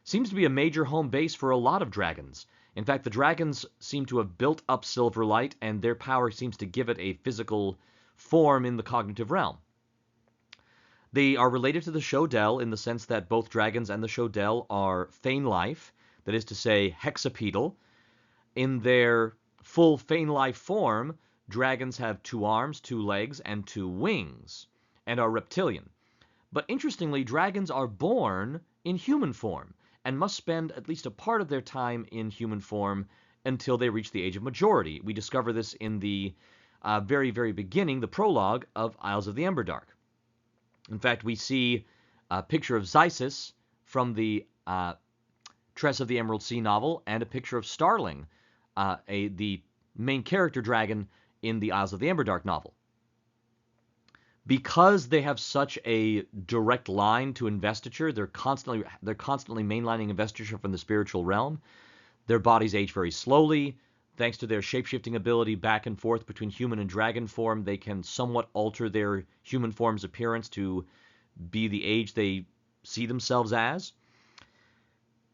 seems to be a major home base for a lot of dragons. In fact, the dragons seem to have built up Silverlight, and their power seems to give it a physical form in the cognitive realm. They are related to the Shodel in the sense that both dragons and the Shodel are Fane-life, that is to say, hexapedal. In their full Fane-life form, dragons have 2 arms, 2 legs, and 2 wings, and are reptilian. But interestingly, dragons are born in human form, and must spend at least a part of their time in human form until they reach the age of majority. We discover this in the very, very beginning, the prologue of Isles of the Emberdark. In fact, we see a picture of Sysis from the Tress of the Emerald Sea novel, and a picture of Starling, the main character dragon in the Isles of the Emberdark novel. Because they have such a direct line to investiture, they're constantly mainlining investiture from the spiritual realm. Their bodies age very slowly. Thanks to their shape-shifting ability back and forth between human and dragon form, they can somewhat alter their human form's appearance to be the age they see themselves as.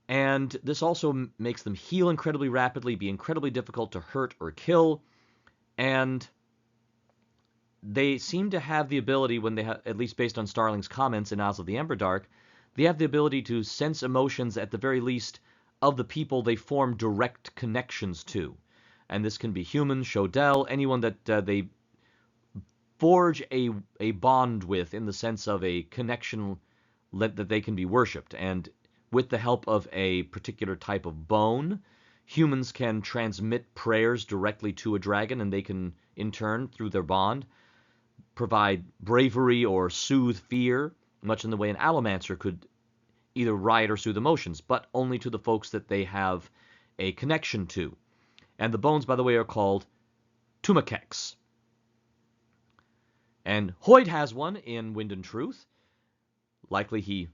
And this also makes them heal incredibly rapidly, be incredibly difficult to hurt or kill, and they seem to have the ability, when they at least based on Starling's comments in Isles of the Emberdark, they have the ability to sense emotions, at the very least, of the people they form direct connections to. And this can be humans, Shodel, anyone that they forge a bond with in the sense of a connection that they can be worshipped. And with the help of a particular type of bone, humans can transmit prayers directly to a dragon, and they can, in turn, through their bond, provide bravery or soothe fear, much in the way an allomancer could either riot or soothe emotions, but only to the folks that they have a connection to. And the bones, by the way, are called Tumakeks. And Hoyd has one in Wind and Truth. Likely he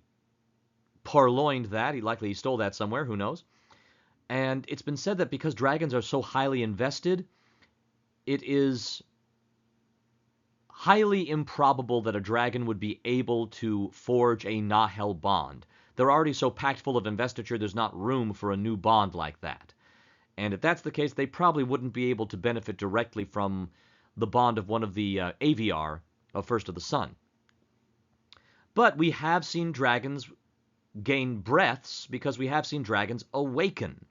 purloined that. He stole that somewhere, who knows. And it's been said that because dragons are so highly invested, it is highly improbable that a dragon would be able to forge a Nahel bond. They're already so packed full of investiture, there's not room for a new bond like that. And if that's the case, they probably wouldn't be able to benefit directly from the bond of one of the AVR of First of the Sun. But we have seen dragons gain breaths because we have seen dragons awaken.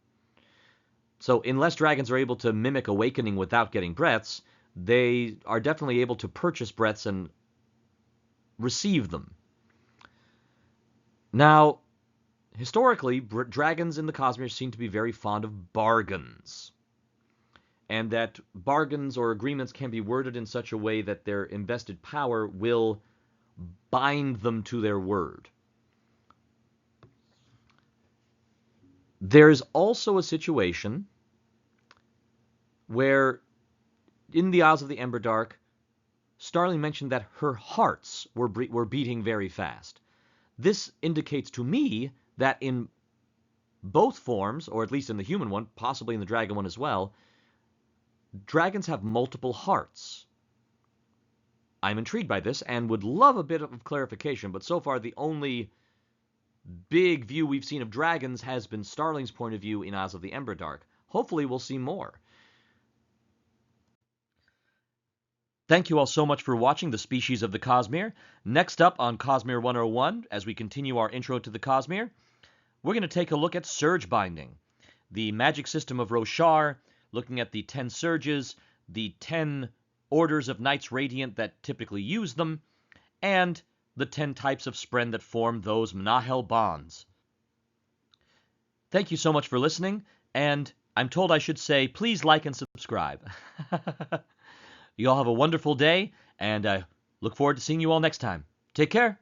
So unless dragons are able to mimic awakening without getting breaths, they are definitely able to purchase breaths and receive them. Now, historically, dragons in the Cosmere seem to be very fond of bargains. And that bargains or agreements can be worded in such a way that their invested power will bind them to their word. There's also a situation where, in the Isles of the Emberdark, Starling mentioned that her hearts were beating very fast. This indicates to me that in both forms, or at least in the human one, possibly in the dragon one as well, dragons have multiple hearts. I'm intrigued by this and would love a bit of clarification, but so far the only big view we've seen of dragons has been Starling's point of view in Isles of the Emberdark. Hopefully we'll see more. Thank you all so much for watching The Species of the Cosmere. Next up on Cosmere 101, as we continue our intro to the Cosmere, we're going to take a look at surge binding, the magic system of Roshar, looking at the 10 surges, the 10 orders of Knights Radiant that typically use them, and the 10 types of spren that form those Nahel bonds. Thank you so much for listening, and I'm told I should say, please like and subscribe. You all have a wonderful day, and I look forward to seeing you all next time. Take care.